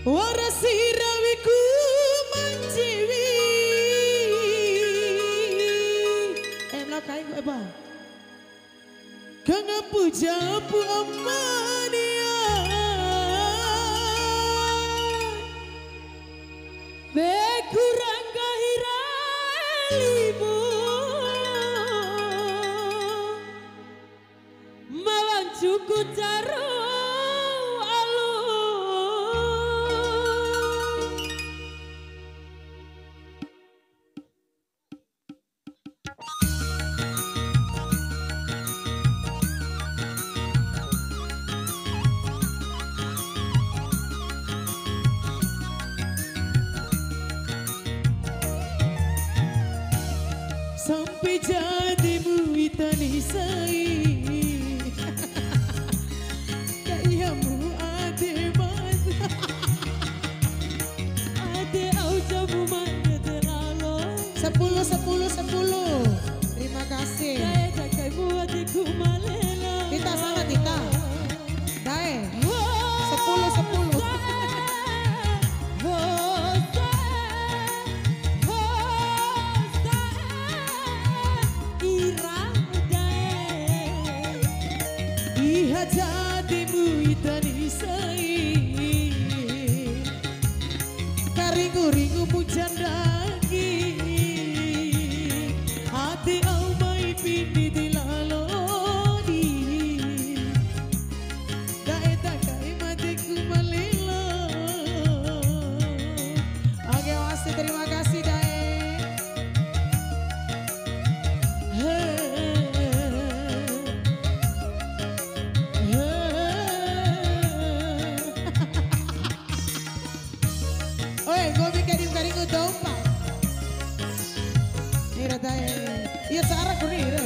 Warasi rawiku manjiwi. Melakai gue bang. Kang puja pu amania. Bekurang kahiralimu. Malang cukup caro. Sampai jadimu itani sai. Kayamu ade mata. Ade au jamu mata terlalu. 10. Terima kasih. Kaya kakaimu adikku malela. Tita sana Tita. Dae. 10. Jadimu itani sai. Karingu-ringu pujan lagi. Hati au mai pindi dilaloni. Dae takai matiku malila. Oke wasi terima kasih Dae. Karingu dompa. Ira Dae. Iya cara kunira.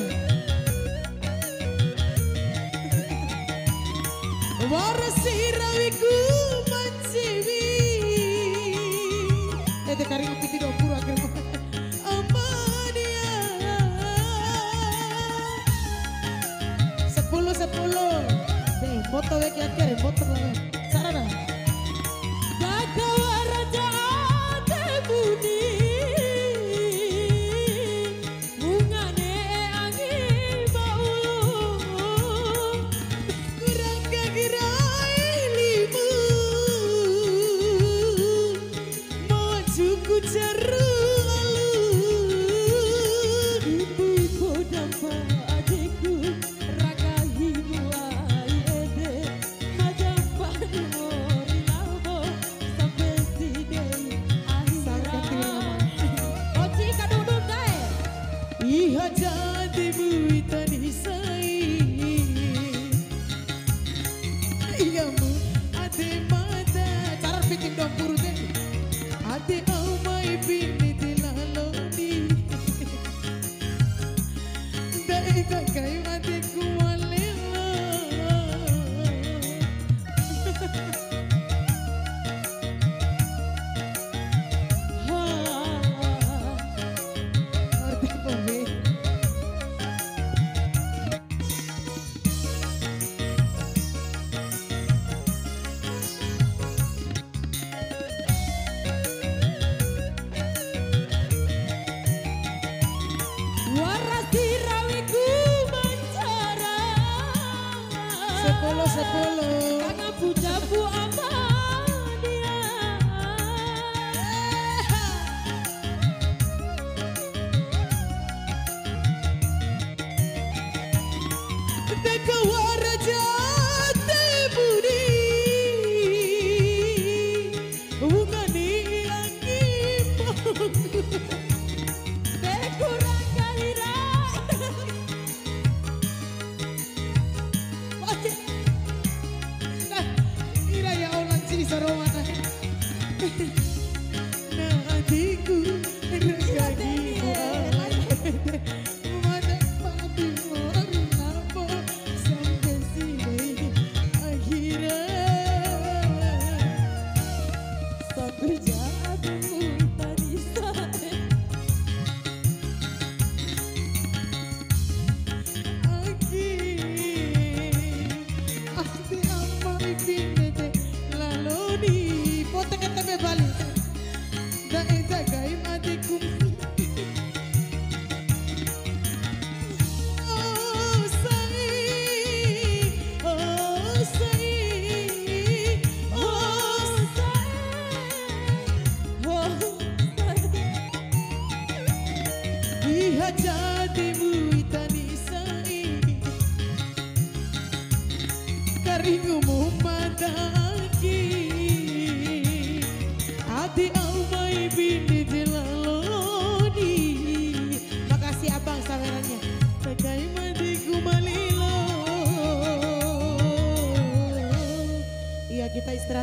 Warasi rawiku manjiwi. Ede karingu piti dopuru akhir amania. 10. Deh, moto weki akhir, moto lagi. Sarana. Iha jadimu itani sai. Iyamu ade mata. Cara bikin dong buru deh. Ade au mai bini dilaloni. Dae kakai adikku walela. Warasi rawiku mancara. 10. Kang puja pu amania. Deka waraja tebudi. Ungani lagi bekurang kahira. Ira ya Allah sini sarwana. Nah adikku regagimu alai. Mana patimu napa sampai sini akhirnya. Sampai jadimu tadi sai. Asti amma ipinde laloni.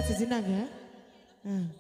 istirahat sejenak ya. Nah.